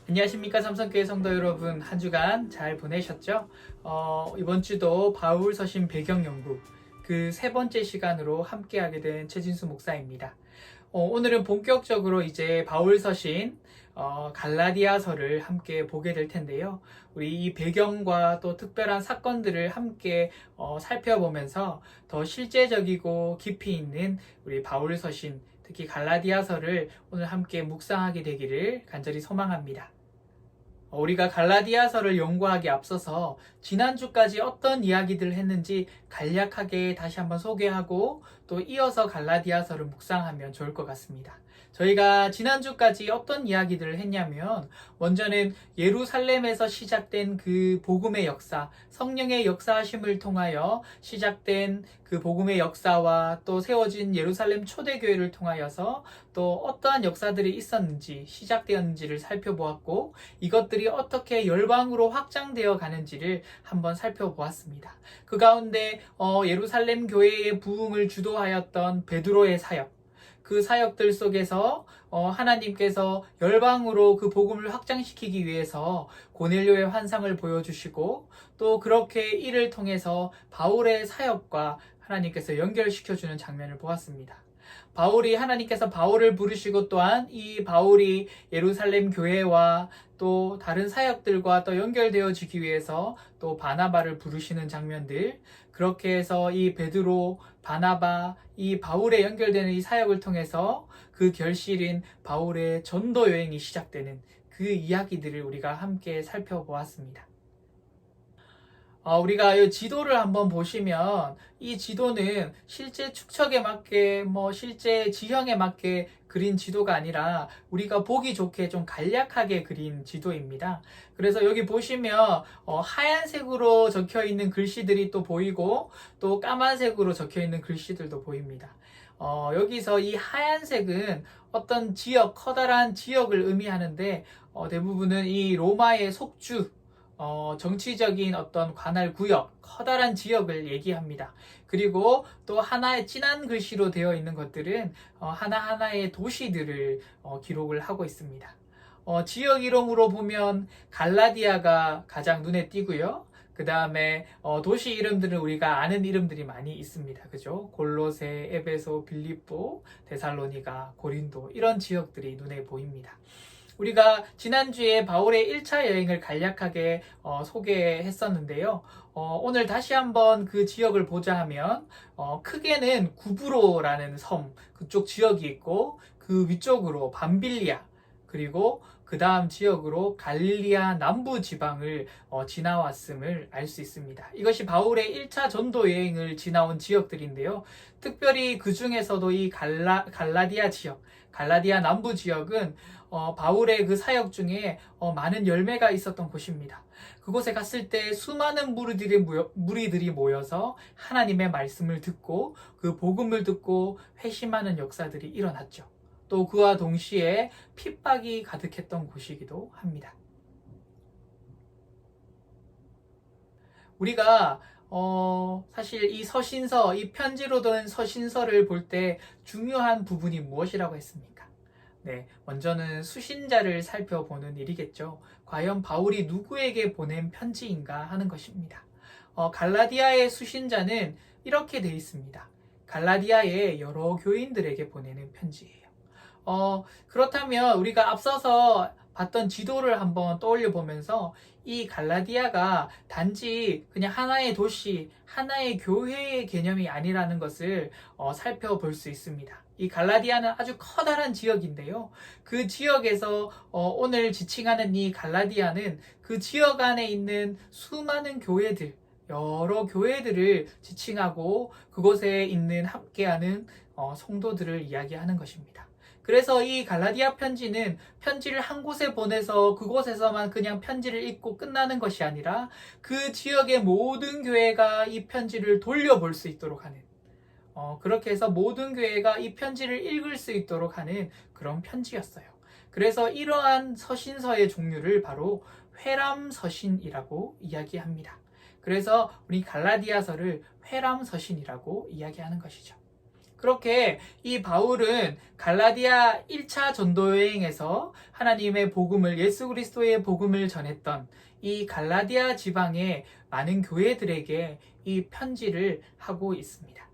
안녕하십니까 삼성교회 성도 여러분, 한 주간 잘 보내셨죠? 이번 주도 바울 서신 배경 연구 그 세 번째 시간으로 함께하게 된 최진수 목사입니다. 오늘은 본격적으로 이제 바울 서신 갈라디아서를 함께 보게 될 텐데요. 우리 이 배경과 또 특별한 사건들을 함께 살펴보면서 더 실제적이고 깊이 있는 우리 바울 서신, 특히 갈라디아서를 오늘 함께 묵상하게 되기를 간절히 소망합니다. 우리가 갈라디아서를 연구하기 앞서서 지난주까지 어떤 이야기들을 했는지 간략하게 다시 한번 소개하고 또 이어서 갈라디아서를 묵상하면 좋을 것 같습니다. 저희가 지난주까지 어떤 이야기들을 했냐면, 먼저는 예루살렘에서 시작된 그 복음의 역사, 성령의 역사하심을 통하여 시작된 그 복음의 역사와 또 세워진 예루살렘 초대교회를 통하여서 또 어떠한 역사들이 있었는지, 시작되었는지를 살펴보았고, 이것들이 어떻게 열방으로 확장되어 가는지를 한번 살펴보았습니다. 그 가운데 예루살렘 교회의 부흥을 주도하였던 베드로의 사역, 그 사역들 속에서 하나님께서 열방으로 그 복음을 확장시키기 위해서 고넬료의 환상을 보여주시고, 또 그렇게 이를 통해서 바울의 사역과 하나님께서 연결시켜주는 장면을 보았습니다. 하나님께서 바울을 부르시고, 또한 이 바울이 예루살렘 교회와 또 다른 사역들과 또 연결되어지기 위해서 또 바나바를 부르시는 장면들, 그렇게 해서 이 베드로, 바나바, 이 바울에 연결되는 이 사역을 통해서 그 결실인 바울의 전도 여행이 시작되는 그 이야기들을 우리가 함께 살펴보았습니다. 우리가 이 지도를 한번 보시면, 이 지도는 실제 축척에 맞게 실제 지형에 맞게 그린 지도가 아니라 우리가 보기 좋게 좀 간략하게 그린 지도입니다. 그래서 여기 보시면 하얀색으로 적혀 있는 글씨들이 또 보이고, 또 까만색으로 적혀 있는 글씨들도 보입니다. 여기서 이 하얀색은 어떤 지역, 커다란 지역을 의미하는데, 대부분은 이 로마의 속주, 정치적인 어떤 관할 구역, 커다란 지역을 얘기합니다. 그리고 또 하나의 진한 글씨로 되어 있는 것들은 하나하나의 도시들을 기록을 하고 있습니다. 지역 이름으로 보면 갈라디아가 가장 눈에 띄고요. 그 다음에 도시 이름들은 우리가 아는 이름들이 많이 있습니다. 그죠? 골로새, 에베소, 빌립보, 데살로니가, 고린도, 이런 지역들이 눈에 보입니다. 우리가 지난주에 바울의 1차 여행을 간략하게 소개했었는데요. 오늘 다시 한번 그 지역을 보자 하면, 크게는 구브로라는 섬, 그쪽 지역이 있고, 그 위쪽으로 밤빌리아, 그리고 그 다음 지역으로 갈릴리아 남부 지방을 지나왔음을 알 수 있습니다. 이것이 바울의 1차 전도 여행을 지나온 지역들인데요. 특별히 그 중에서도 이 갈라디아 지역, 갈라디아 남부 지역은 바울의 그 사역 중에 많은 열매가 있었던 곳입니다. 그곳에 갔을 때 수많은 무리들이 모여서 하나님의 말씀을 듣고 그 복음을 듣고 회심하는 역사들이 일어났죠. 또 그와 동시에 핍박이 가득했던 곳이기도 합니다. 우리가 사실 이 서신서, 이 편지로 된 서신서를 볼 때 중요한 부분이 무엇이라고 했습니까? 네, 먼저는 수신자를 살펴보는 일이겠죠. 과연 바울이 누구에게 보낸 편지인가 하는 것입니다. 갈라디아의 수신자는 이렇게 되어 있습니다. 갈라디아의 여러 교인들에게 보내는 편지예요. 그렇다면 우리가 앞서서 봤던 지도를 한번 떠올려 보면서, 이 갈라디아가 단지 그냥 하나의 도시, 하나의 교회의 개념이 아니라는 것을 살펴볼 수 있습니다. 이 갈라디아는 아주 커다란 지역인데요. 그 지역에서 오늘 지칭하는 이 갈라디아는 그 지역 안에 있는 수많은 교회들, 여러 교회들을 지칭하고 그곳에 있는 함께하는 성도들을 이야기하는 것입니다. 그래서 이 갈라디아 편지는 편지를 한 곳에 보내서 그곳에서만 그냥 편지를 읽고 끝나는 것이 아니라 그 지역의 모든 교회가 이 편지를 돌려볼 수 있도록 하는, 그렇게 해서 모든 교회가 이 편지를 읽을 수 있도록 하는 그런 편지였어요. 그래서 이러한 서신서의 종류를 바로 회람서신이라고 이야기합니다. 그래서 우리 갈라디아서를 회람서신이라고 이야기하는 것이죠. 그렇게 이 바울은 갈라디아 1차 전도 여행에서 하나님의 복음을, 예수 그리스도의 복음을 전했던 이 갈라디아 지방의 많은 교회들에게 이 편지를 하고 있습니다.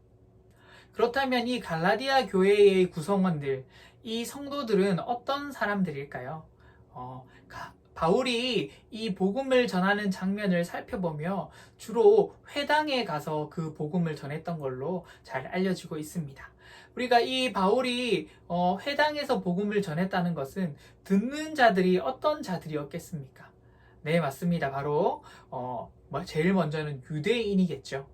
그렇다면 이 갈라디아 교회의 구성원들, 이 성도들은 어떤 사람들일까요? 바울이 이 복음을 전하는 장면을 살펴보며 주로 회당에 가서 그 복음을 전했던 걸로 잘 알려지고 있습니다. 우리가 이 바울이 회당에서 복음을 전했다는 것은 듣는 자들이 어떤 자들이었겠습니까? 네, 맞습니다. 바로 제일 먼저는 유대인이겠죠.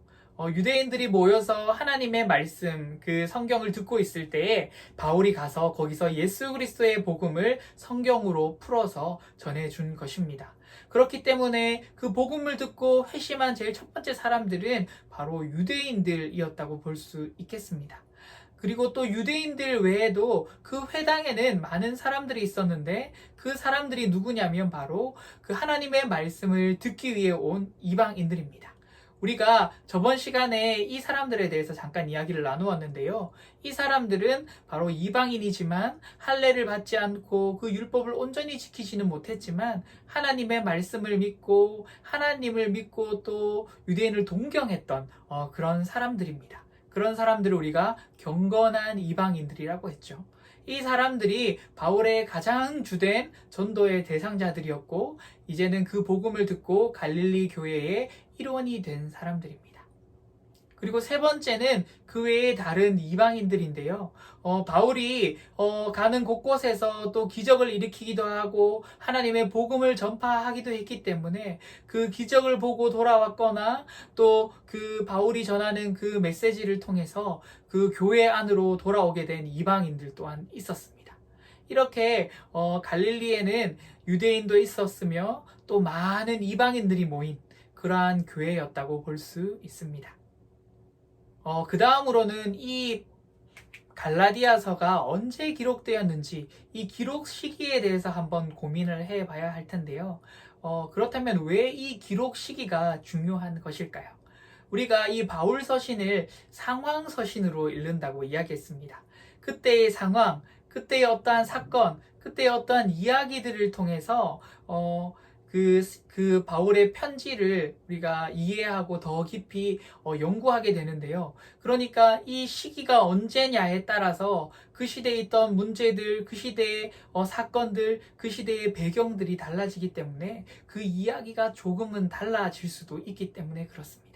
유대인들이 모여서 하나님의 말씀, 그 성경을 듣고 있을 때에 바울이 가서 거기서 예수 그리스도의 복음을 성경으로 풀어서 전해준 것입니다. 그렇기 때문에 그 복음을 듣고 회심한 제일 첫 번째 사람들은 바로 유대인들이었다고 볼 수 있겠습니다. 그리고 또 유대인들 외에도 그 회당에는 많은 사람들이 있었는데 그 사람들이 누구냐면 바로 그 하나님의 말씀을 듣기 위해 온 이방인들입니다. 우리가 저번 시간에 이 사람들에 대해서 잠깐 이야기를 나누었는데요. 이 사람들은 바로 이방인이지만 할례를 받지 않고 그 율법을 온전히 지키지는 못했지만 하나님의 말씀을 믿고 하나님을 믿고 또 유대인을 동경했던 그런 사람들입니다. 그런 사람들을 우리가 경건한 이방인들이라고 했죠. 이 사람들이 바울의 가장 주된 전도의 대상자들이었고 이제는 그 복음을 듣고 갈릴리 교회의 일원이 된 사람들입니다. 그리고 세 번째는 그 외에 다른 이방인들인데요. 바울이 가는 곳곳에서 또 기적을 일으키기도 하고 하나님의 복음을 전파하기도 했기 때문에 그 기적을 보고 돌아왔거나 또 그 바울이 전하는 그 메시지를 통해서 그 교회 안으로 돌아오게 된 이방인들 또한 있었습니다. 이렇게 갈릴리에는 유대인도 있었으며 또 많은 이방인들이 모인 그러한 교회였다고 볼 수 있습니다. 그 다음으로는 이 갈라디아서가 언제 기록되었는지 이 기록 시기에 대해서 한번 고민을 해봐야 할 텐데요. 그렇다면 왜 이 기록 시기가 중요한 것일까요? 우리가 이 바울 서신을 상황 서신으로 읽는다고 이야기했습니다. 그때의 상황, 그때의 어떠한 사건, 그때의 어떠한 이야기들을 통해서 그 바울의 편지를 우리가 이해하고 더 깊이 연구하게 되는데요. 그러니까 이 시기가 언제냐에 따라서 그 시대에 있던 문제들, 그 시대의 사건들, 그 시대의 배경들이 달라지기 때문에 그 이야기가 조금은 달라질 수도 있기 때문에 그렇습니다.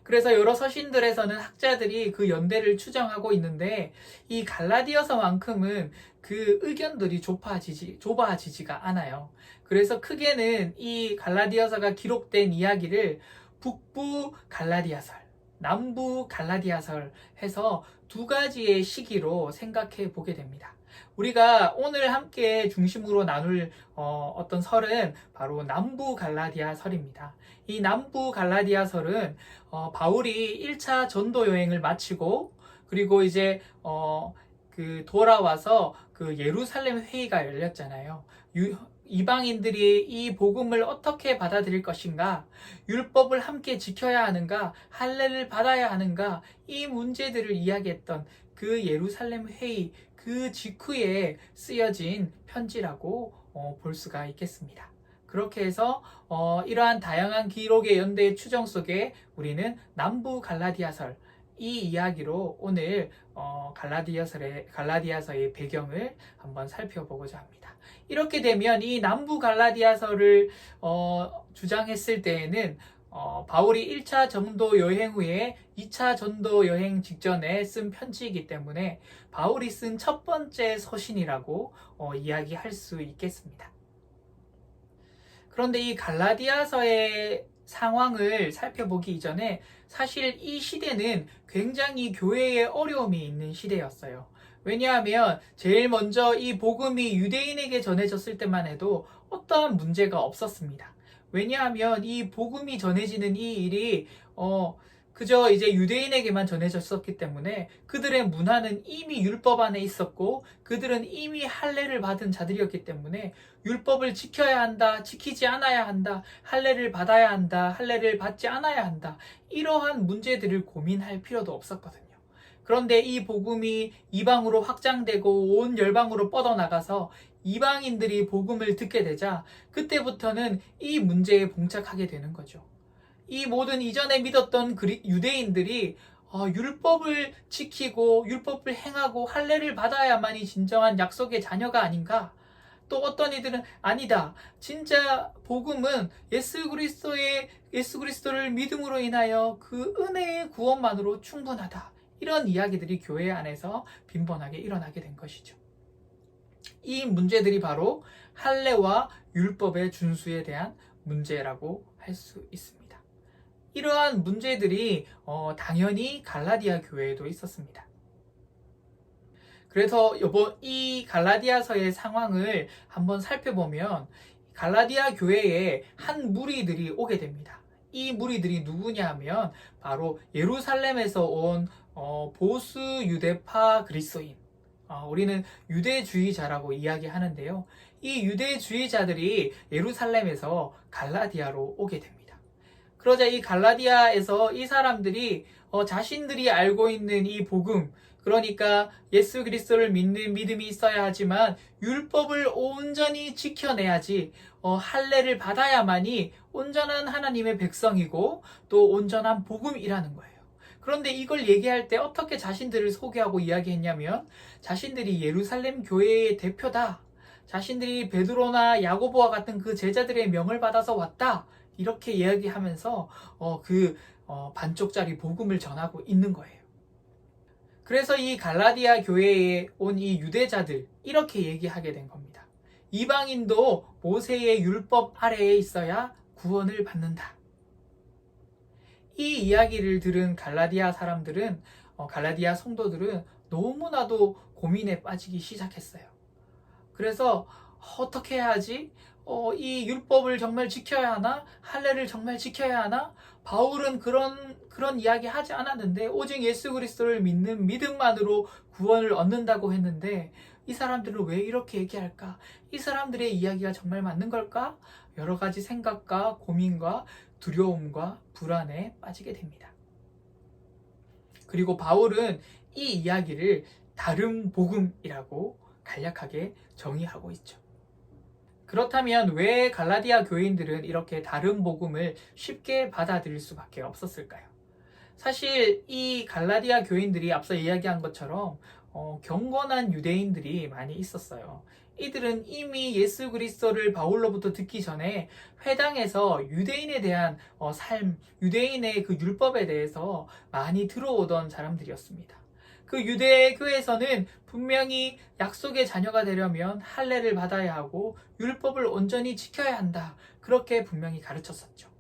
그래서 여러 서신들에서는 학자들이 그 연대를 추정하고 있는데 이 갈라디아서만큼은 그 의견들이 좁아지지가 않아요. 그래서 크게는 이 갈라디아서가 기록된 이야기를 북부 갈라디아설, 남부 갈라디아설 해서 두 가지의 시기로 생각해 보게 됩니다. 우리가 오늘 함께 중심으로 나눌 어떤 설은 바로 남부 갈라디아설입니다. 이 남부 갈라디아설은 바울이 1차 전도 여행을 마치고 그리고 이제 돌아와서 그 예루살렘 회의가 열렸잖아요. 이방인들이 이 복음을 어떻게 받아들일 것인가, 율법을 함께 지켜야 하는가, 할례를 받아야 하는가, 이 문제들을 이야기했던 그 예루살렘 회의 그 직후에 쓰여진 편지라고 볼 수가 있겠습니다. 그렇게 해서 이러한 다양한 기록의 연대의 추정 속에 우리는 남부 갈라디아설 이 이야기로 오늘 갈라디아서의 배경을 한번 살펴보고자 합니다. 이렇게 되면 이 남부 갈라디아서를 주장했을 때에는 바울이 1차 전도 여행 후에 2차 전도 여행 직전에 쓴 편지이기 때문에 바울이 쓴 첫 번째 서신이라고 이야기할 수 있겠습니다. 그런데 이 갈라디아서의 상황을 살펴보기 이전에 사실 이 시대는 굉장히 교회에 어려움이 있는 시대였어요. 왜냐하면 제일 먼저 이 복음이 유대인에게 전해졌을 때만 해도 어떠한 문제가 없었습니다. 왜냐하면 이 복음이 전해지는 이 일이 그저 이제 유대인에게만 전해졌었기 때문에 그들의 문화는 이미 율법 안에 있었고 그들은 이미 할례를 받은 자들이었기 때문에 율법을 지켜야 한다, 지키지 않아야 한다, 할례를 받아야 한다, 할례를 받지 않아야 한다 이러한 문제들을 고민할 필요도 없었거든요. 그런데 이 복음이 이방으로 확장되고 온 열방으로 뻗어나가서 이방인들이 복음을 듣게 되자 그때부터는 이 문제에 봉착하게 되는 거죠. 이 모든 이전에 믿었던 유대인들이 율법을 지키고 율법을 행하고 할례를 받아야만이 진정한 약속의 자녀가 아닌가? 또 어떤 이들은 아니다. 진짜 복음은 예수 그리스도를 믿음으로 인하여 그 은혜의 구원만으로 충분하다. 이런 이야기들이 교회 안에서 빈번하게 일어나게 된 것이죠. 이 문제들이 바로 할례와 율법의 준수에 대한 문제라고 할 수 있습니다. 이러한 문제들이 당연히 갈라디아 교회에도 있었습니다. 그래서 이 갈라디아서의 상황을 한번 살펴보면 갈라디아 교회에 한 무리들이 오게 됩니다. 이 무리들이 누구냐 하면 바로 예루살렘에서 온 보수 유대파 그리스도인, 우리는 유대주의자라고 이야기하는데요. 이 유대주의자들이 예루살렘에서 갈라디아로 오게 됩니다. 그러자 이 갈라디아에서 이 사람들이 자신들이 알고 있는 이 복음, 그러니까 예수 그리스도를 믿는 믿음이 있어야 하지만 율법을 온전히 지켜내야지 할례를 받아야만이 온전한 하나님의 백성이고 또 온전한 복음이라는 거예요. 그런데 이걸 얘기할 때 어떻게 자신들을 소개하고 이야기했냐면 자신들이 예루살렘 교회의 대표다. 자신들이 베드로나 야고보와 같은 그 제자들의 명을 받아서 왔다. 이렇게 이야기하면서 반쪽짜리 복음을 전하고 있는 거예요. 그래서 이 갈라디아 교회에 온 이 유대자들 이렇게 얘기하게 된 겁니다. 이방인도 모세의 율법 아래에 있어야 구원을 받는다. 이 이야기를 들은 갈라디아 사람들은 갈라디아 성도들은 너무나도 고민에 빠지기 시작했어요. 그래서 어떻게 해야 하지? 이 율법을 정말 지켜야 하나? 할례를 정말 지켜야 하나? 바울은 그런 이야기 하지 않았는데 오직 예수 그리스도를 믿는 믿음만으로 구원을 얻는다고 했는데 이 사람들은 왜 이렇게 얘기할까? 이 사람들의 이야기가 정말 맞는 걸까? 여러 가지 생각과 고민과 두려움과 불안에 빠지게 됩니다. 그리고 바울은 이 이야기를 다른 복음이라고 간략하게 정의하고 있죠. 그렇다면 왜 갈라디아 교인들은 이렇게 다른 복음을 쉽게 받아들일 수밖에 없었을까요? 사실 이 갈라디아 교인들이 앞서 이야기한 것처럼 경건한 유대인들이 많이 있었어요. 이들은 이미 예수 그리스도를 바울로부터 듣기 전에 회당에서 유대인에 대한 삶, 유대인의 그 율법에 대해서 많이 들어오던 사람들이었습니다. 그 유대교에서는 분명히 약속의 자녀가 되려면 할례를 받아야 하고 율법을 온전히 지켜야 한다. 그렇게 분명히 가르쳤었죠.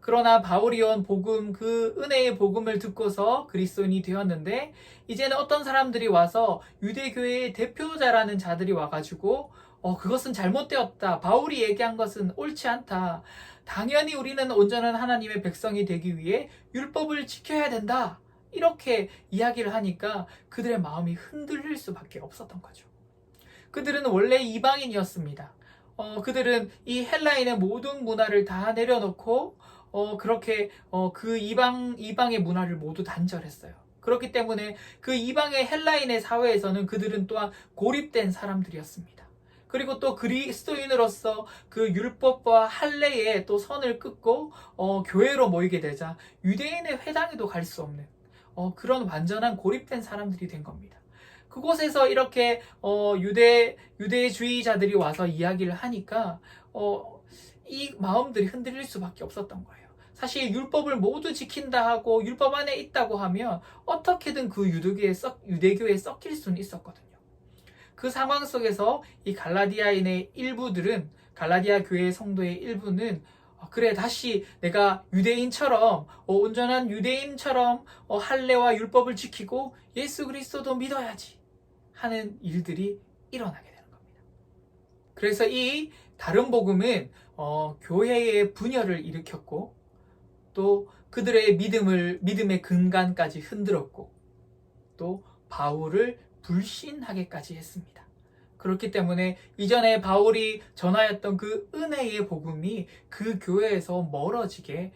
그러나 바울이 온 복음, 그 은혜의 복음을 듣고서 그리스도인이 되었는데 이제는 어떤 사람들이 와서 유대교회의 대표자라는 자들이 와가지고 그것은 잘못되었다. 바울이 얘기한 것은 옳지 않다. 당연히 우리는 온전한 하나님의 백성이 되기 위해 율법을 지켜야 된다. 이렇게 이야기를 하니까 그들의 마음이 흔들릴 수밖에 없었던 거죠. 그들은 원래 이방인이었습니다. 그들은 이 헬라인의 모든 문화를 다 내려놓고 그렇게 그 이방의 문화를 모두 단절했어요. 그렇기 때문에 그 이방의 헬라인의 사회에서는 그들은 또한 고립된 사람들이었습니다. 그리고 또 그리스도인으로서 그 율법과 할례에 또 선을 끊고 교회로 모이게 되자 유대인의 회당에도 갈 수 없는 그런 완전한 고립된 사람들이 된 겁니다. 그곳에서 이렇게 유대주의자들이 와서 이야기를 하니까 이 마음들이 흔들릴 수밖에 없었던 거예요. 사실 율법을 모두 지킨다 하고 율법 안에 있다고 하면 어떻게든 그 유대교에 섞일 수는 있었거든요. 그 상황 속에서 이 갈라디아인의 일부들은 갈라디아 교회 성도의 일부는 그래 다시 내가 유대인처럼 온전한 유대인처럼 할례와 율법을 지키고 예수 그리스도도 믿어야지 하는 일들이 일어나게 되는 겁니다. 그래서 이 다른 복음은 교회의 분열을 일으켰고 또 그들의 믿음의 근간까지 흔들었고 또 바울을 불신하게까지 했습니다. 그렇기 때문에 이전에 바울이 전하였던 그 은혜의 복음이 그 교회에서 멀어지게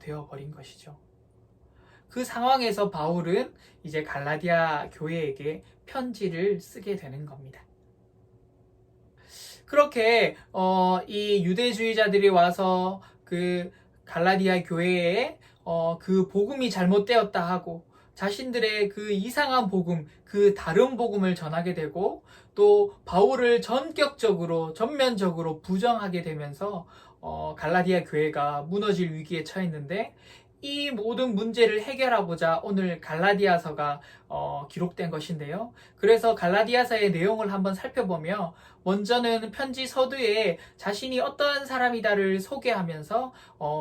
되어버린 것이죠. 그 상황에서 바울은 이제 갈라디아 교회에게 편지를 쓰게 되는 겁니다. 그렇게 이 유대주의자들이 와서 그 갈라디아 교회에 그 복음이 잘못되었다 하고 자신들의 그 이상한 복음, 그 다른 복음을 전하게 되고 또 바울을 전면적으로 부정하게 되면서 갈라디아 교회가 무너질 위기에 처했는데 이 모든 문제를 해결하고자 오늘 갈라디아서가 기록된 것인데요. 그래서 갈라디아서의 내용을 한번 살펴보며 먼저는 편지 서두에 자신이 어떠한 사람이다를 소개하면서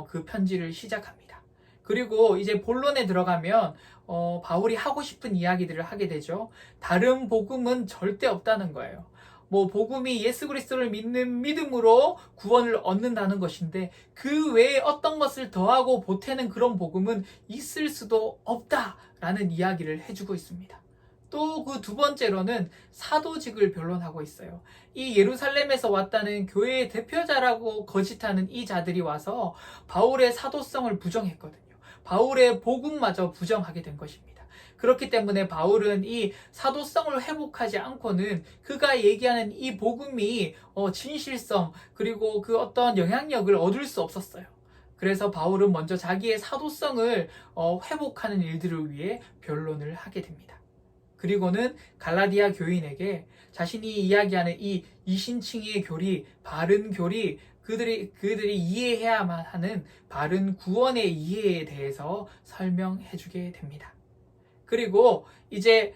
그 편지를 시작합니다. 그리고 이제 본론에 들어가면 바울이 하고 싶은 이야기들을 하게 되죠. 다른 복음은 절대 없다는 거예요. 복음이 예수 그리스도를 믿는 믿음으로 구원을 얻는다는 것인데 그 외에 어떤 것을 더하고 보태는 그런 복음은 있을 수도 없다라는 이야기를 해주고 있습니다. 또 그 두 번째로는 사도직을 변론하고 있어요. 이 예루살렘에서 왔다는 교회의 대표자라고 거짓하는 이 자들이 와서 바울의 사도성을 부정했거든요. 바울의 복음마저 부정하게 된 것입니다. 그렇기 때문에 바울은 이 사도성을 회복하지 않고는 그가 얘기하는 이 복음이 진실성 그리고 그 어떤 영향력을 얻을 수 없었어요. 그래서 바울은 먼저 자기의 사도성을 회복하는 일들을 위해 변론을 하게 됩니다. 그리고는 갈라디아 교인에게 자신이 이야기하는 이 이신칭의의 교리, 바른 교리, 그들이 이해해야만 하는 바른 구원의 이해에 대해서 설명해주게 됩니다. 그리고 이제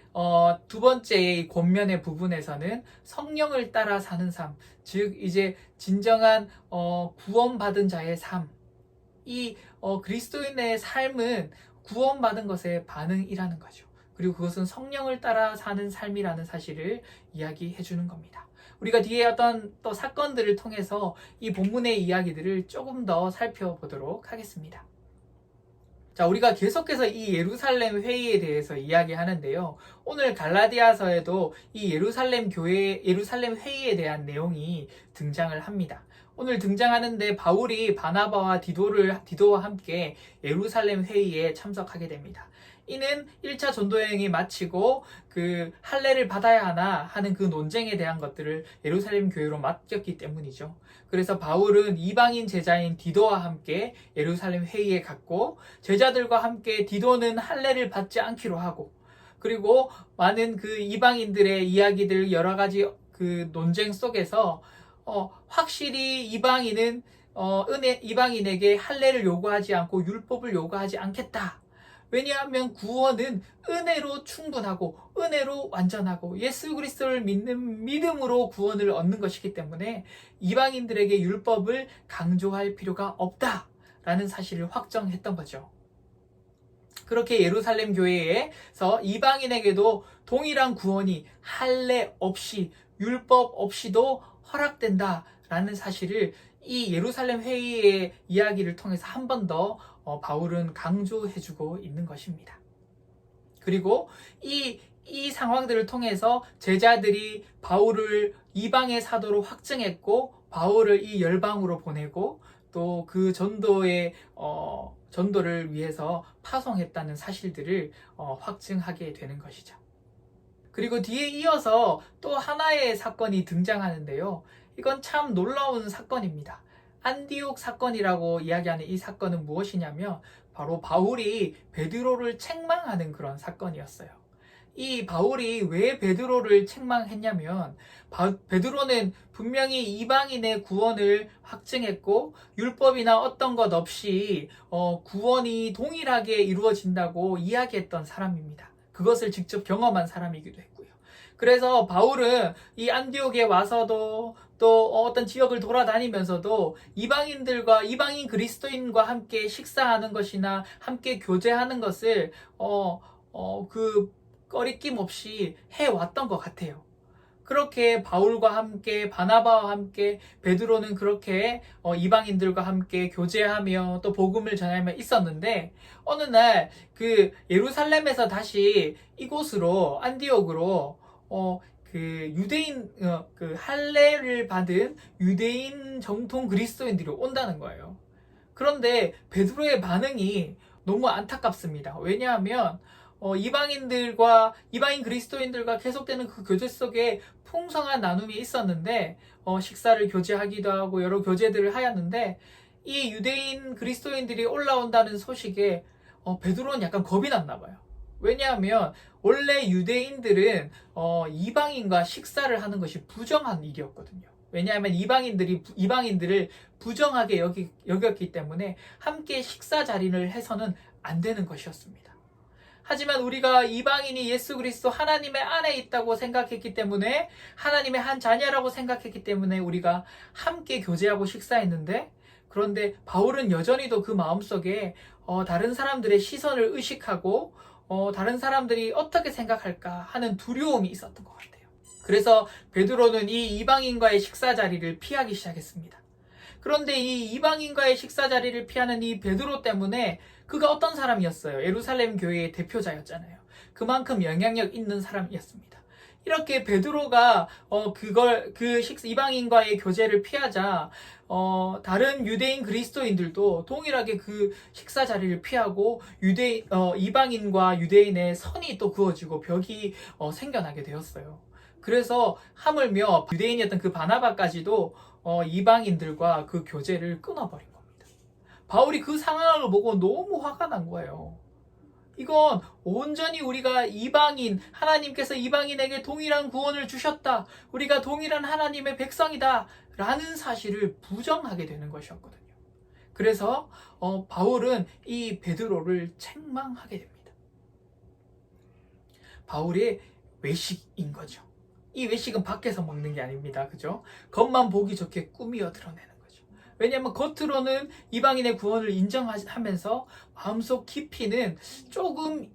두 번째 권면의 부분에서는 성령을 따라 사는 삶, 즉 이제 진정한 구원받은 자의 삶, 이 그리스도인의 삶은 구원받은 것의 반응이라는 거죠. 그리고 그것은 성령을 따라 사는 삶이라는 사실을 이야기해 주는 겁니다. 우리가 뒤에 어떤 또 사건들을 통해서 이 본문의 이야기들을 조금 더 살펴보도록 하겠습니다. 자, 우리가 계속해서 이 예루살렘 회의에 대해서 이야기하는데요. 오늘 갈라디아서에도 이 예루살렘 회의에 대한 내용이 등장을 합니다. 오늘 등장하는데 바울이 바나바와 디도와 함께 예루살렘 회의에 참석하게 됩니다. 이는 1차 전도 여행이 마치고 그 할례를 받아야 하나 하는 그 논쟁에 대한 것들을 예루살렘 교회로 맡겼기 때문이죠. 그래서 바울은 이방인 제자인 디도와 함께 예루살렘 회의에 갔고 제자들과 함께 디도는 할례를 받지 않기로 하고 그리고 많은 그 이방인들의 이야기들 여러 가지 그 논쟁 속에서 확실히 이방인에게 할례를 요구하지 않고 율법을 요구하지 않겠다. 왜냐하면 구원은 은혜로 충분하고 은혜로 완전하고 예수 그리스도를 믿는 믿음으로 구원을 얻는 것이기 때문에 이방인들에게 율법을 강조할 필요가 없다라는 사실을 확정했던 거죠. 그렇게 예루살렘 교회에서 이방인에게도 동일한 구원이 할례 없이 율법 없이도 허락된다라는 사실을 이 예루살렘 회의의 이야기를 통해서 한 번 더 바울은 강조해주고 있는 것입니다. 그리고 이 상황들을 통해서 제자들이 바울을 이방의 사도로 확증했고 바울을 이 열방으로 보내고 또 그 전도를 위해서 파송했다는 사실들을 확증하게 되는 것이죠. 그리고 뒤에 이어서 또 하나의 사건이 등장하는데요. 이건 참 놀라운 사건입니다. 안디옥 사건이라고 이야기하는 이 사건은 무엇이냐면 바로 바울이 베드로를 책망하는 그런 사건이었어요. 이 바울이 왜 베드로를 책망했냐면 베드로는 분명히 이방인의 구원을 확증했고 율법이나 어떤 것 없이 구원이 동일하게 이루어진다고 이야기했던 사람입니다. 그것을 직접 경험한 사람이기도 했고요. 그래서 바울은 이 안디옥에 와서도 또 어떤 지역을 돌아다니면서도 이방인 그리스도인과 함께 식사하는 것이나 함께 교제하는 것을 그 꺼리낌 없이 해왔던 것 같아요. 그렇게 바울과 함께 바나바와 함께 베드로는 그렇게 이방인들과 함께 교제하며 또 복음을 전하며 있었는데 어느 날 그 예루살렘에서 다시 이곳으로 안디옥으로 그 할례를 받은 유대인 정통 그리스도인들이 온다는 거예요. 그런데 베드로의 반응이 너무 안타깝습니다. 왜냐하면 이방인 그리스도인들과 계속되는 그 교제 속에 풍성한 나눔이 있었는데 식사를 교제하기도 하고 여러 교제들을 하였는데 이 유대인 그리스도인들이 올라온다는 소식에 베드로는 약간 겁이 났나 봐요. 왜냐하면 원래 유대인들은 이방인과 식사를 하는 것이 부정한 일이었거든요. 왜냐하면 이방인들을 부정하게 여겼기 때문에 함께 식사 자리를 해서는 안 되는 것이었습니다. 하지만 우리가 이방인이 예수 그리스도 하나님의 안에 있다고 생각했기 때문에 하나님의 한 자녀라고 생각했기 때문에 우리가 함께 교제하고 식사했는데 그런데 바울은 여전히도 그 마음속에 다른 사람들의 시선을 의식하고 다른 사람들이 어떻게 생각할까 하는 두려움이 있었던 것 같아요. 그래서 베드로는 이 이방인과의 식사 자리를 피하기 시작했습니다. 그런데 이 이방인과의 식사 자리를 피하는 이 베드로 때문에 그가 어떤 사람이었어요? 예루살렘 교회의 대표자였잖아요. 그만큼 영향력 있는 사람이었습니다. 이렇게 베드로가 이방인과의 교제를 피하자 다른 유대인 그리스도인들도 동일하게 그 식사 자리를 피하고 이방인과 유대인의 선이 또 그어지고 벽이 생겨나게 되었어요. 그래서 하물며 유대인이었던 그 바나바까지도 이방인들과 그 교제를 끊어버린 겁니다. 바울이 그 상황을 보고 너무 화가 난 거예요. 이건 온전히 우리가 하나님께서 이방인에게 동일한 구원을 주셨다. 우리가 동일한 하나님의 백성이다. 라는 사실을 부정하게 되는 것이었거든요. 그래서 바울은 이 베드로를 책망하게 됩니다. 바울의 외식인 거죠. 이 외식은 밖에서 먹는 게 아닙니다. 그죠? 겉만 보기 좋게 꾸미어 드러내는 거죠. 왜냐하면 겉으로는 이방인의 구원을 인정하면서 마음속 깊이는 조금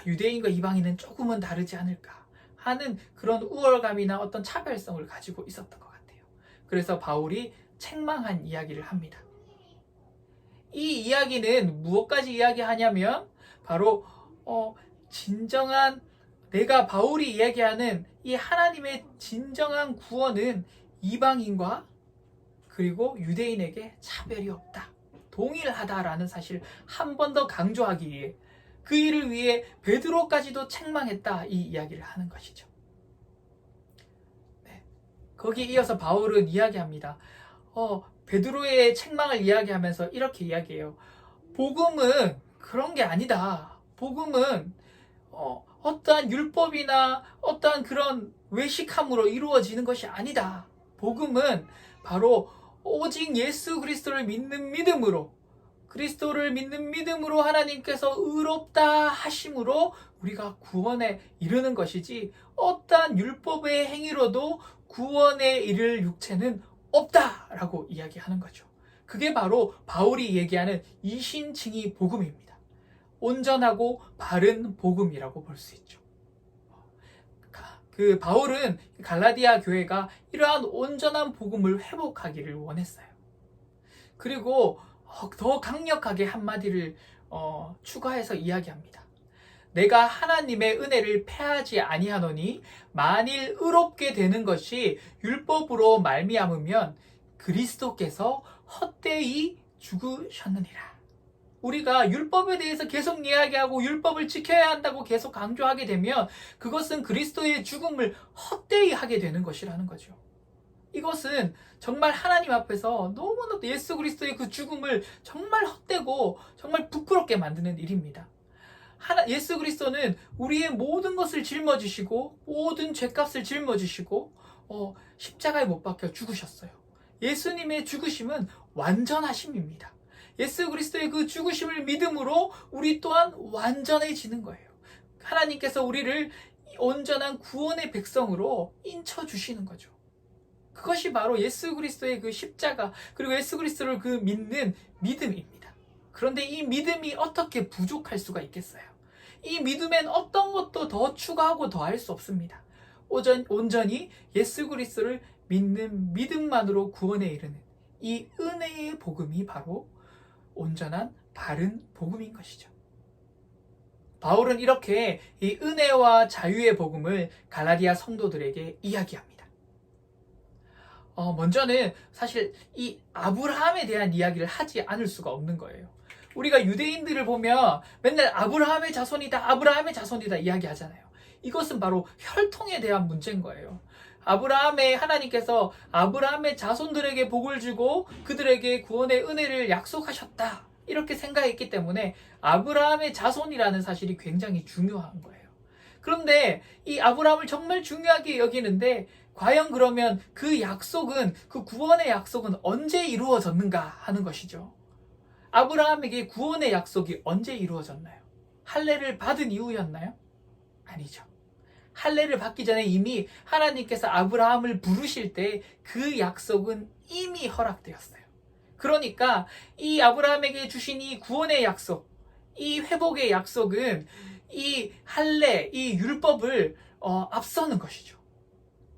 유대인과 이방인은 조금은 다르지 않을까 하는 그런 우월감이나 어떤 차별성을 가지고 있었던 것 같아요. 그래서 바울이 책망한 이야기를 합니다. 이 이야기는 무엇까지 이야기하냐면 바로 내가 바울이 이야기하는 이 하나님의 진정한 구원은 이방인과 그리고 유대인에게 차별이 없다. 동일하다라는 사실을 한 번 더 강조하기 위해 그 일을 위해 베드로까지도 책망했다. 이 이야기를 하는 것이죠. 네. 거기에 이어서 바울은 이야기합니다. 베드로의 책망을 이야기하면서 이렇게 이야기해요. 복음은 그런 게 아니다. 복음은 어떠한 율법이나 어떠한 그런 외식함으로 이루어지는 것이 아니다. 복음은 바로 오직 예수 그리스도를 믿는 믿음으로 그리스도를 믿는 믿음으로 하나님께서 의롭다 하심으로 우리가 구원에 이르는 것이지 어떠한 율법의 행위로도 구원에 이를 육체는 없다라고 이야기하는 거죠. 그게 바로 바울이 얘기하는 이신칭의 복음입니다. 온전하고 바른 복음이라고 볼 수 있죠. 그 바울은 갈라디아 교회가 이러한 온전한 복음을 회복하기를 원했어요. 그리고 더 강력하게 한마디를 추가해서 이야기합니다. 내가 하나님의 은혜를 패하지 아니하노니 만일 의롭게 되는 것이 율법으로 말미암으면 그리스도께서 헛되이 죽으셨느니라. 우리가 율법에 대해서 계속 이야기하고 율법을 지켜야 한다고 계속 강조하게 되면 그것은 그리스도의 죽음을 헛되이 하게 되는 것이라는 거죠. 이것은 정말 하나님 앞에서 너무나도 예수 그리스도의 그 죽음을 정말 헛되고 정말 부끄럽게 만드는 일입니다. 예수 그리스도는 우리의 모든 것을 짊어지시고 모든 죄값을 짊어지시고 십자가에 못 박혀 죽으셨어요. 예수님의 죽으심은 완전하심입니다. 예수 그리스도의 그 죽으심을 믿음으로 우리 또한 완전해지는 거예요. 하나님께서 우리를 온전한 구원의 백성으로 인쳐주시는 거죠. 그것이 바로 예수 그리스도의 그 십자가 그리고 예수 그리스도를 그 믿는 믿음입니다. 그런데 이 믿음이 어떻게 부족할 수가 있겠어요? 이 믿음엔 어떤 것도 더 추가하고 더할 수 없습니다. 온전히 예수 그리스도를 믿는 믿음만으로 구원에 이르는 이 은혜의 복음이 바로 온전한 바른 복음인 것이죠. 바울은 이렇게 이 은혜와 자유의 복음을 갈라디아 성도들에게 이야기합니다. 먼저는 사실 이 아브라함에 대한 이야기를 하지 않을 수가 없는 거예요. 우리가 유대인들을 보면 맨날 아브라함의 자손이다, 아브라함의 자손이다 이야기하잖아요. 이것은 바로 혈통에 대한 문제인 거예요. 하나님께서 아브라함의 자손들에게 복을 주고 그들에게 구원의 은혜를 약속하셨다, 이렇게 생각했기 때문에 아브라함의 자손이라는 사실이 굉장히 중요한 거예요. 그런데 이 아브라함을 정말 중요하게 여기는데 과연 그러면 그 약속은, 그 구원의 약속은 언제 이루어졌는가 하는 것이죠. 아브라함에게 구원의 약속이 언제 이루어졌나요? 할례를 받은 이후였나요? 아니죠. 할례를 받기 전에 이미 하나님께서 아브라함을 부르실 때 그 약속은 이미 허락되었어요. 그러니까 이 아브라함에게 주신 이 구원의 약속, 이 회복의 약속은 이 할례, 이 율법을 앞서는 것이죠.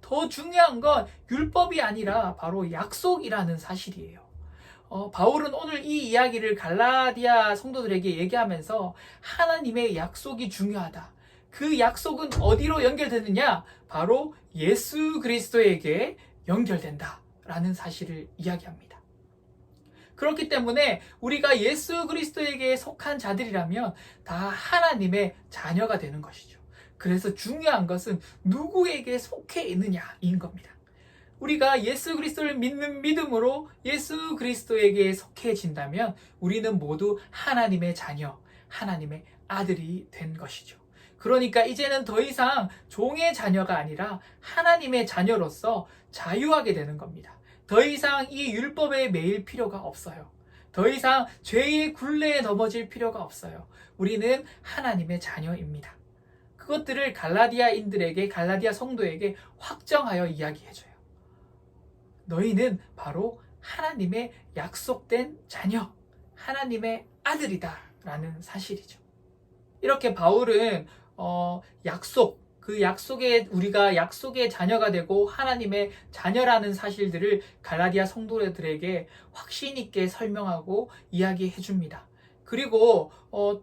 더 중요한 건 율법이 아니라 바로 약속이라는 사실이에요. 바울은 오늘 이 이야기를 갈라디아 성도들에게 얘기하면서 하나님의 약속이 중요하다. 그 약속은 어디로 연결되느냐? 바로 예수 그리스도에게 연결된다라는 사실을 이야기합니다. 그렇기 때문에 우리가 예수 그리스도에게 속한 자들이라면 다 하나님의 자녀가 되는 것이죠. 그래서 중요한 것은 누구에게 속해 있느냐인 겁니다. 우리가 예수 그리스도를 믿는 믿음으로 예수 그리스도에게 속해진다면 우리는 모두 하나님의 자녀, 하나님의 아들이 된 것이죠. 그러니까 이제는 더 이상 종의 자녀가 아니라 하나님의 자녀로서 자유하게 되는 겁니다. 더 이상 이 율법에 매일 필요가 없어요. 더 이상 죄의 굴레에 넘어질 필요가 없어요. 우리는 하나님의 자녀입니다. 그것들을 갈라디아인들에게, 갈라디아 성도에게 확정하여 이야기해줘요. 너희는 바로 하나님의 약속된 자녀, 하나님의 아들이다 라는 사실이죠. 이렇게 바울은 그 약속에 우리가 약속의 자녀가 되고 하나님의 자녀라는 사실들을 갈라디아 성도들에게 확신 있게 설명하고 이야기해 줍니다. 그리고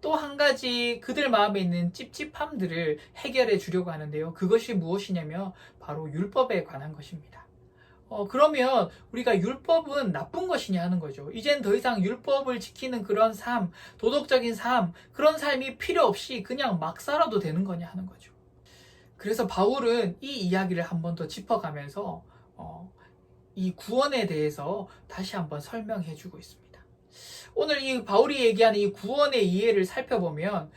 또 한 가지 그들 마음에 있는 찝찝함들을 해결해 주려고 하는데요. 그것이 무엇이냐면 바로 율법에 관한 것입니다. 그러면 우리가 율법은 나쁜 것이냐 하는 거죠. 이젠 더 이상 율법을 지키는 그런 삶, 도덕적인 삶, 그런 삶이 필요 없이 그냥 막 살아도 되는 거냐 하는 거죠. 그래서 바울은 이 이야기를 한 번 더 짚어가면서 이 구원에 대해서 다시 한번 설명해 주고 있습니다. 오늘 이 바울이 얘기하는 이 구원의 이해를 살펴보면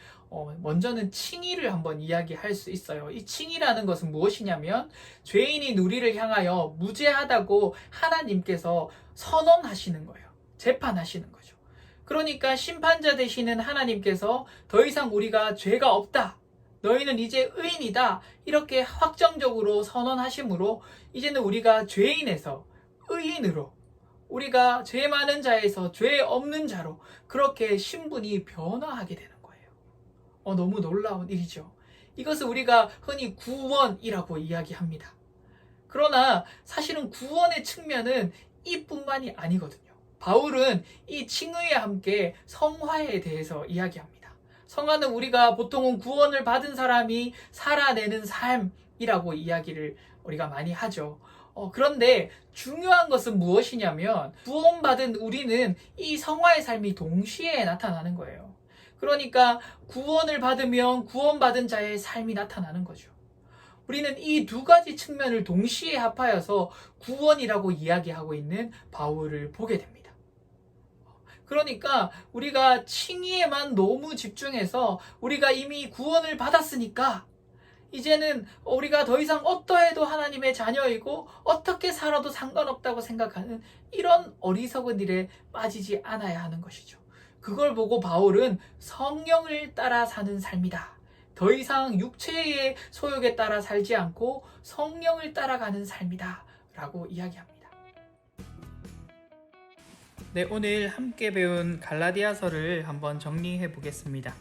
먼저는 칭의를 한번 이야기할 수 있어요. 이 칭의라는 것은 무엇이냐면 죄인인 우리를 향하여 무죄하다고 하나님께서 선언하시는 거예요. 재판하시는 거죠. 그러니까 심판자 되시는 하나님께서 더 이상 우리가 죄가 없다, 너희는 이제 의인이다, 이렇게 확정적으로 선언하심으로 이제는 우리가 죄인에서 의인으로, 우리가 죄 많은 자에서 죄 없는 자로 그렇게 신분이 변화하게 되는 거예요. 너무 놀라운 일이죠. 이것을 우리가 흔히 구원이라고 이야기합니다. 그러나 사실은 구원의 측면은 이뿐만이 아니거든요. 바울은 이 칭의와 함께 성화에 대해서 이야기합니다. 성화는 우리가 보통은 구원을 받은 사람이 살아내는 삶이라고 이야기를 우리가 많이 하죠. 그런데 중요한 것은 무엇이냐면 구원받은 우리는 이 성화의 삶이 동시에 나타나는 거예요. 그러니까 구원을 받으면 구원받은 자의 삶이 나타나는 거죠. 우리는 이 두 가지 측면을 동시에 합하여서 구원이라고 이야기하고 있는 바울을 보게 됩니다. 그러니까 우리가 칭의에만 너무 집중해서 우리가 이미 구원을 받았으니까 이제는 우리가 더 이상 어떠해도 하나님의 자녀이고 어떻게 살아도 상관없다고 생각하는 이런 어리석은 일에 빠지지 않아야 하는 것이죠. 그걸 보고 바울은 성령을 따라 사는 삶이다. 더 이상 육체의 소욕에 따라 살지 않고 성령을 따라가는 삶이다 라고 이야기합니다. 네, 오늘 함께 배운 갈라디아서를 한번 정리해 보겠습니다.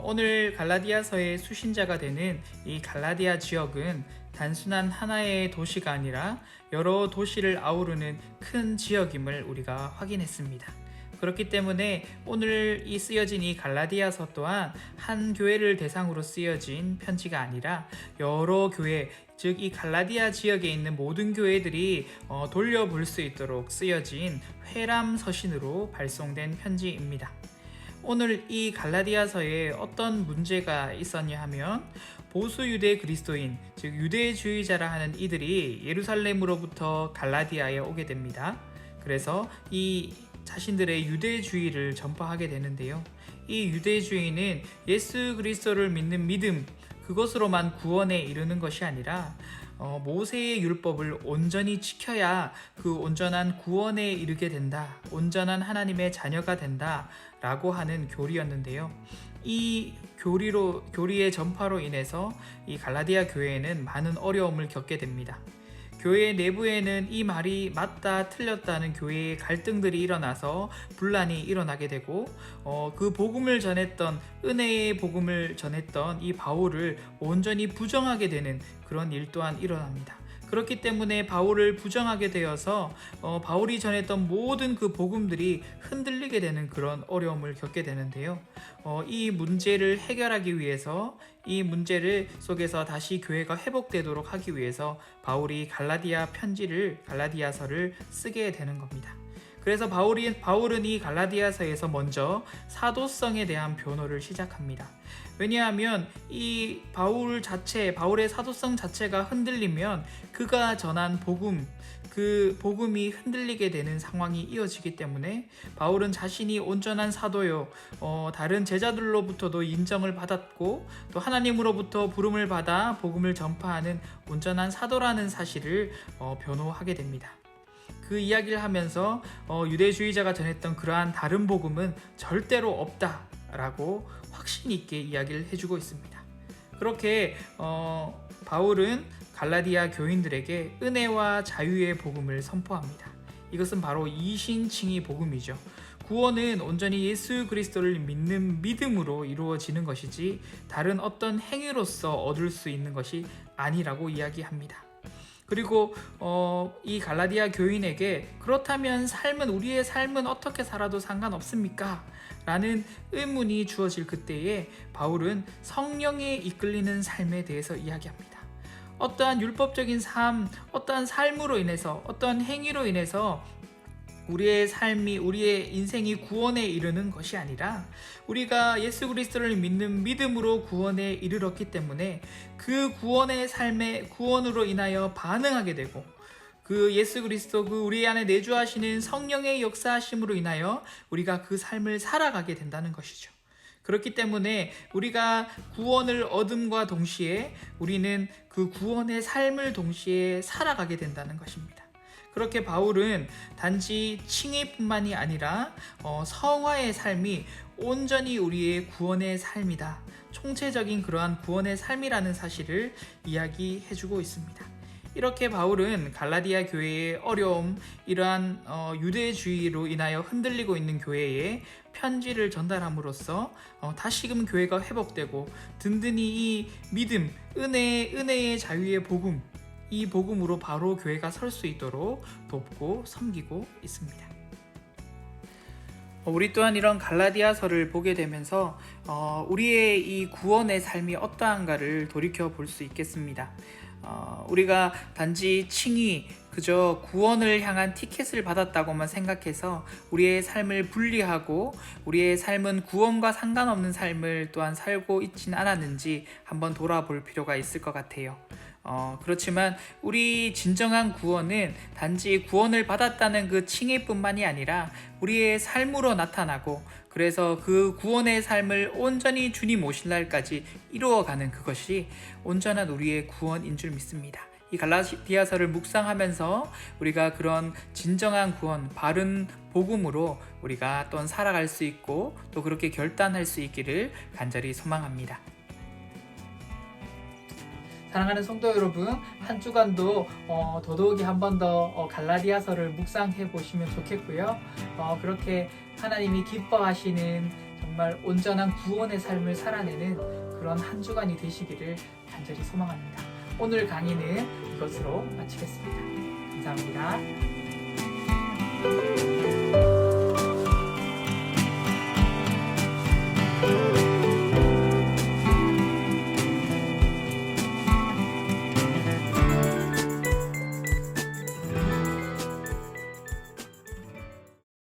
오늘 갈라디아서의 수신자가 되는 이 갈라디아 지역은 단순한 하나의 도시가 아니라 여러 도시를 아우르는 큰 지역임을 우리가 확인했습니다. 그렇기 때문에 오늘 이 쓰여진 이 갈라디아서 또한 한 교회를 대상으로 쓰여진 편지가 아니라 여러 교회, 즉 이 갈라디아 지역에 있는 모든 교회들이 돌려볼 수 있도록 쓰여진 회람 서신으로 발송된 편지입니다. 오늘 이 갈라디아서에 어떤 문제가 있었냐 하면 보수 유대 그리스도인, 즉 유대주의자라 하는 이들이 예루살렘으로부터 갈라디아에 오게 됩니다. 그래서 이 자신들의 유대주의를 전파하게 되는데요. 이 유대주의는 예수 그리스도를 믿는 믿음, 그것으로만 구원에 이르는 것이 아니라 모세의 율법을 온전히 지켜야 그 온전한 구원에 이르게 된다, 온전한 하나님의 자녀가 된다 라고 하는 교리였는데요. 이 교리의 전파로 인해서 이 갈라디아 교회에는 많은 어려움을 겪게 됩니다. 교회 내부에는 이 말이 맞다 틀렸다는 교회의 갈등들이 일어나서 분란이 일어나게 되고 그 복음을 전했던, 은혜의 복음을 전했던 이 바울을 온전히 부정하게 되는 그런 일 또한 일어납니다. 그렇기 때문에 바울을 부정하게 되어서 바울이 전했던 모든 그 복음들이 흔들리게 되는 그런 어려움을 겪게 되는데요. 이 문제를 해결하기 위해서, 이 문제를 속에서 다시 교회가 회복되도록 하기 위해서 바울이 갈라디아서를 쓰게 되는 겁니다. 그래서 바울은 이 갈라디아서에서 먼저 사도성에 대한 변호를 시작합니다. 왜냐하면 이 바울의 사도성 자체가 흔들리면 그가 전한 복음, 그 복음이 흔들리게 되는 상황이 이어지기 때문에 바울은 자신이 온전한 사도요, 다른 제자들로부터도 인정을 받았고 또 하나님으로부터 부름을 받아 복음을 전파하는 온전한 사도라는 사실을 변호하게 됩니다. 그 이야기를 하면서 유대주의자가 전했던 그러한 다른 복음은 절대로 없다라고 확신 있게 이야기를 해주고 있습니다. 그렇게 바울은 갈라디아 교인들에게 은혜와 자유의 복음을 선포합니다. 이것은 바로 이신칭의 복음이죠. 구원은 온전히 예수 그리스도를 믿는 믿음으로 이루어지는 것이지 다른 어떤 행위로서 얻을 수 있는 것이 아니라고 이야기합니다. 그리고 이 갈라디아 교인에게 그렇다면 우리의 삶은 어떻게 살아도 상관없습니까? 라는 의문이 주어질 그때에 바울은 성령에 이끌리는 삶에 대해서 이야기합니다. 어떠한 율법적인 삶, 어떠한 삶으로 인해서, 어떠한 행위로 인해서 우리의 인생이 구원에 이르는 것이 아니라 우리가 예수 그리스도를 믿는 믿음으로 구원에 이르렀기 때문에 그 구원의 삶의 구원으로 인하여 반응하게 되고 그 예수 그리스도 우리 안에 내주하시는 성령의 역사하심으로 인하여 우리가 그 삶을 살아가게 된다는 것이죠. 그렇기 때문에 우리가 구원을 얻음과 동시에 우리는 그 구원의 삶을 동시에 살아가게 된다는 것입니다. 그렇게 바울은 단지 칭의뿐만이 아니라 성화의 삶이 온전히 우리의 구원의 삶이다, 총체적인 그러한 구원의 삶이라는 사실을 이야기해주고 있습니다. 이렇게 바울은 갈라디아 교회의 어려움, 이러한 유대주의로 인하여 흔들리고 있는 교회에 편지를 전달함으로써 다시금 교회가 회복되고 든든히 이 믿음, 은혜의 자유의 복음, 이 복음으로 바로 교회가 설 수 있도록 돕고 섬기고 있습니다. 우리 또한 이런 갈라디아서를 보게 되면서 우리의 이 구원의 삶이 어떠한가를 돌이켜 볼 수 있겠습니다. 우리가 단지 칭의, 그저 구원을 향한 티켓을 받았다고만 생각해서 우리의 삶을 분리하고 우리의 삶은 구원과 상관없는 삶을 또한 살고 있진 않았는지 한번 돌아볼 필요가 있을 것 같아요. 그렇지만 우리 진정한 구원은 단지 구원을 받았다는 그 칭의뿐만이 아니라 우리의 삶으로 나타나고 그래서 그 구원의 삶을 온전히 주님 오실 날까지 이루어가는 그것이 온전한 우리의 구원인 줄 믿습니다. 이 갈라디아서를 묵상하면서 우리가 그런 진정한 구원, 바른 복음으로 우리가 또한 살아갈 수 있고 또 그렇게 결단할 수 있기를 간절히 소망합니다. 사랑하는 성도 여러분, 한 주간도 더더욱이 한 번 더 갈라디아서를 묵상해 보시면 좋겠고요. 그렇게 하나님이 기뻐하시는 정말 온전한 구원의 삶을 살아내는 그런 한 주간이 되시기를 간절히 소망합니다. 오늘 강의는 이것으로 마치겠습니다. 감사합니다.